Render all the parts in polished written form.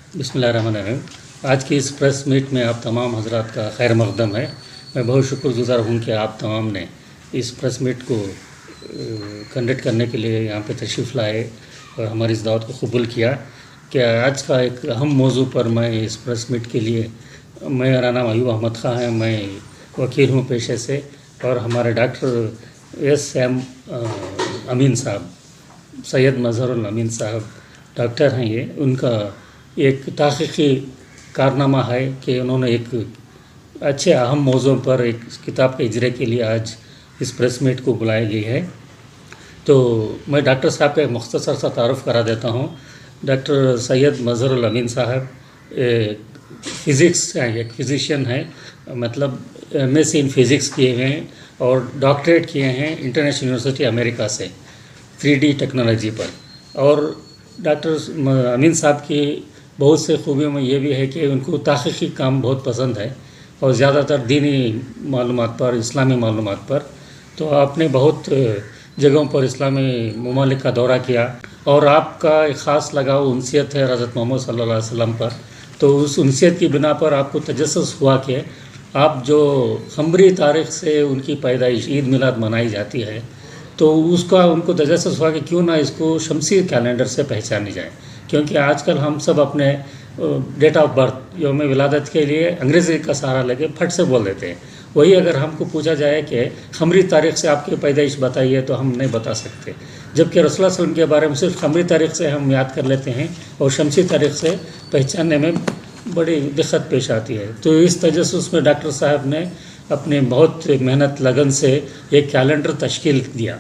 बिस्मिल्लाहिर्रहमानिर्रहीम। आज की इस प्रेस मीट में आप तमाम हजरात का खैर मकदम है। मैं बहुत शुक्रगुज़ार हूँ कि आप तमाम ने इस प्रेस मीट को कंडक्ट करने के लिए यहाँ पे तशरीफ़ लाए और हमारी इस दावत को कबूल किया कि आज का एक अहम मौजू पर मैं इस प्रेस मीट के लिए, मेरा नाम अयूब अहमद ख़ां है, मैं वकील हूँ पेशे से, और हमारे डॉक्टर एस.एम. अमीन साहब, सैयद मज़हरुल अमीन साहब डॉक्टर हैं, ये उनका एक तहक़ीक़ी कारनामा है कि उन्होंने एक अच्छे अहम मौज़ू पर एक किताब के इजरे के लिए आज इस प्रेस मीट को बुलाई गई है। तो मैं डॉक्टर साहब का एक मुख्तसर सा तारुफ़ करा देता हूँ। डॉक्टर सैयद मज़हरुल अमीन साहब फ़िज़िक्स हैं, एक फ़िज़िशियन है, मतलब एमएससी इन फ़िज़िक्स किए हुए हैं और डॉक्टरेट किए हैं इंटरनेशनल यूनिवर्सिटी अमेरिका से 3D टेक्नोलॉजी पर। और डॉक्टर अमीन साहब की बहुत से खूबियों में ये भी है कि उनको तहक़ीक़ी काम बहुत पसंद है और ज़्यादातर दीनी मालूमात पर, इस्लामी मालूमात पर। तो आपने बहुत जगहों पर इस्लामी ममालिक का दौरा किया और आपका एक ख़ास लगाव उनसियत है हज़रत मोहम्मद सल्लल्लाहु अलैहि वसल्लम पर। तो उस उनसियत की बिना पर आपको तजस्सुस हुआ कि आप जो क़मरी तारीख़ से उनकी पैदाइश ईद मिलाद मनाई जाती है, तो उसका उनको तजस्सुस हुआ कि क्यों ना इसको शमसी कैलेंडर से पहचानी जाए, क्योंकि आजकल हम सब अपने डेट ऑफ बर्थ, यौम विलादत के लिए अंग्रेज़ी का सहारा लेके फट से बोल देते हैं। वही अगर हमको पूछा जाए कि क़मरी तारीख़ से आपकी पैदाइश बताइए तो हम नहीं बता सकते, जबकि रसूलुल्लाह सल्लल्लाहु अलैहि वसल्लम के बारे में सिर्फ क़मरी तारीख़ से हम याद कर लेते हैं और शमसी तारीख़ से पहचानने में बड़ी दिक्कत पेश आती है। तो इस तजस्सुस में डॉक्टर साहब ने अपने बहुत मेहनत लगन से एक कैलेंडर तश्कील दिया।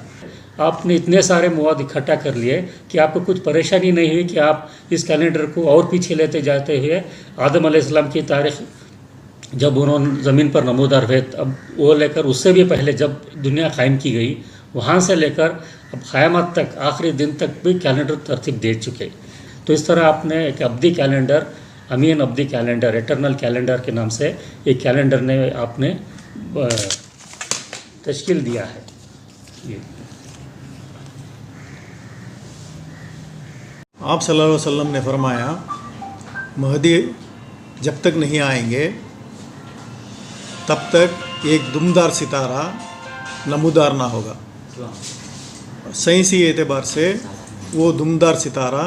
आपने इतने सारे मवाद इकट्ठा कर लिए कि आपको कुछ परेशानी नहीं हुई कि आप इस कैलेंडर को और पीछे लेते जाते हुए आदम अलैहिस्सलाम की तारीख़ जब उन्होंने ज़मीन पर नमूदार हुए, अब वो लेकर उससे भी पहले जब दुनिया कायम की गई, वहाँ से लेकर अब क़यामत तक, आखिरी दिन तक भी कैलेंडर तरतीब दे चुके। तो इस तरह आपने एक अब्दी कैलेंडर, अमीन अब्दी कैलेंडर, एटर्नल कैलेंडर के नाम से एक कैलेंडर ने आपने तश्कील दिया है। ये आप सल्लल्लाहु अलैहि वसल्लम ने फरमाया, महदी जब तक नहीं आएंगे तब तक एक दुमदार सितारा नमूदार ना होगा। साइंसी एतबार से वो दुमदार सितारा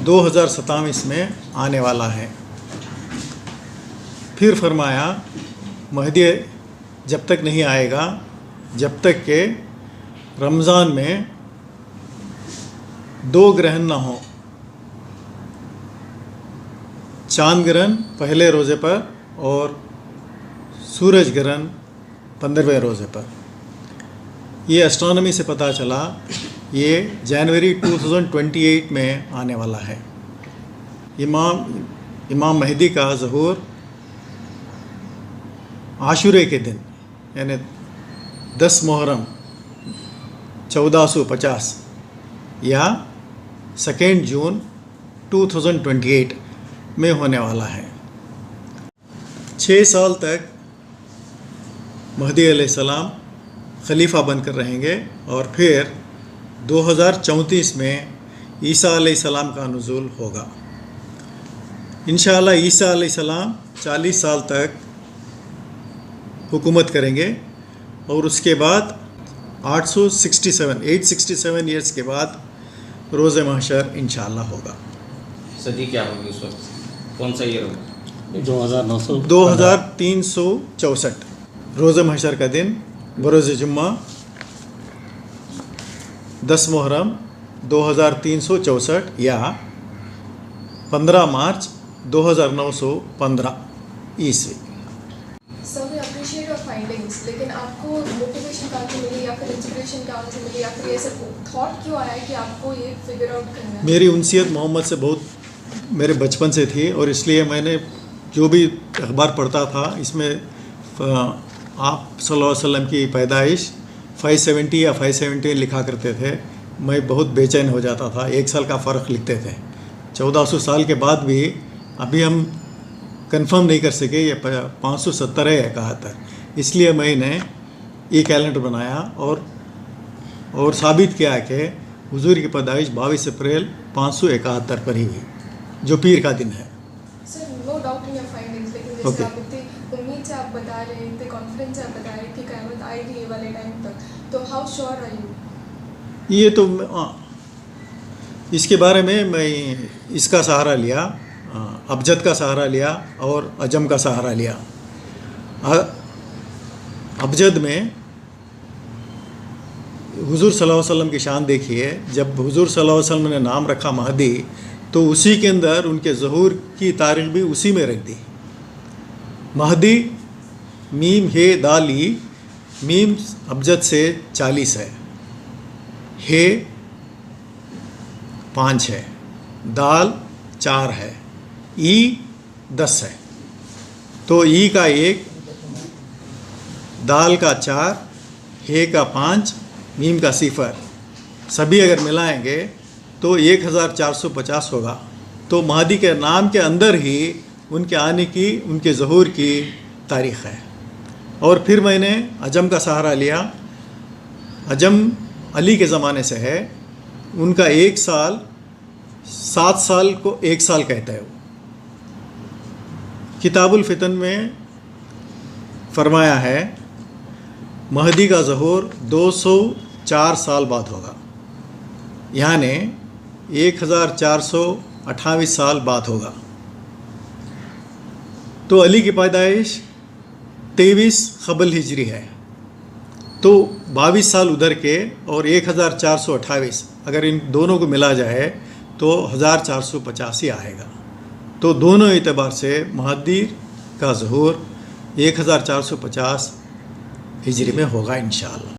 2027 में आने वाला है। फिर फरमाया, महदी जब तक नहीं आएगा जब तक के रमज़ान में 2 ग्रहण ना हो, चांद ग्रहण पहले रोज़े पर और सूरज ग्रहण 15वें रोज़े पर। ये एस्ट्रोनॉमी से पता चला, ये जनवरी 2028 में आने वाला है। इमाम महदी का ज़हूर आशुरे के दिन यानी 10 मुहर्रम 1450 या 2 जून 2028 में होने वाला है। 6 साल तक महदी अलैहिस्सलाम खलीफा बनकर रहेंगे और फिर 2034 में ईसा अलैहिस्सलाम का नुज़ूल होगा। इंशाअल्लाह ईसा अलैहिस्सलाम 40 साल तक हुकूमत करेंगे और उसके बाद 867 ईयर्स के बाद रोज़े महशर इंशाअल्लाह होगा। सदी क्या होगी उस वक्त, कौन सा ईयर होगा? 2364 रोज़े महशर का दिन बरोज़ जुम्मा 10 मुहर्रम 2364 या 15 मार्च 2915 ईस्वी। Sir, we appreciate your findings, लेकिन आपको मोटिवेशन कहाँ से मिली या फिर इंस्पिरेशन कहाँ से मिली या फिर ये सब थॉट क्यों आया कि आपको ये फिगर आउट करना है? मेरी उनसियत मोहम्मद से बहुत मेरे बचपन से थी और इसलिए मैंने जो भी अखबार पढ़ता था इसमें आप सल्लल्लाहु अलैहि वसल्लम की पैदाइश 570 या 517 लिखा करते थे। मैं बहुत बेचैन हो जाता था, 1 साल का फ़र्क लिखते थे। 1400 साल के बाद भी अभी हम कंफर्म नहीं कर सके ये 570 है या 71। इसलिए मैंने ये कैलेंडर बनाया और साबित किया कि हुजूर की पैदाइश 22 अप्रैल 571 पर ही हुई। जो पीर का दिन है। Sir no doubt in your findings, लेकिन जैसे Okay. आप इतनी उम्मीद से आप बता रहे हैं, इतने कॉन्फिडेंस से आप बता रहे हैं कि क़यामत आएगी ये वाले टाइम तक, तो हाउ श्योर आर यू? ये तो इसके बारे में मैं इसका सहारा लिया, अबजद का सहारा लिया और अजम का सहारा लिया। अबजद में हुजूर सल्लल्लाहु अलैहि वसल्लम की शान देखिए, जब हुजूर सल्लल्लाहु अलैहि वसल्लम ने नाम रखा महदी, तो उसी के अंदर उनके ज़हूर की तारीख भी उसी में रख दी। महदी मीम हे दाली, मीम अबजद से 40 है, हे 5 है, दाल 4 है, ई 10 है। तो ई का 1, दाल का 4, हे का 5, मीम का 0, सभी अगर मिलाएंगे तो 1450 होगा। तो महदी के नाम के अंदर ही उनके आने की, उनके ज़हूर की तारीख़ है। और फिर मैंने अजम का सहारा लिया। अजम अली के ज़माने से है, उनका 1 साल 7 साल को 1 साल कहता है। वो किताबुल फितन में फरमाया है महदी का ज़हूर 204 साल बाद होगा, यानी 1428 साल बाद होगा। तो अली की पैदाइश 23 क़बल हिजरी है, तो 22 साल उधर के और 1428 अगर इन दोनों को मिला जाए तो 1450 ही आएगा। तो दोनों एतबार से महदी का ज़हूर 1450 हिजरी में होगा इंशाअल्लाह।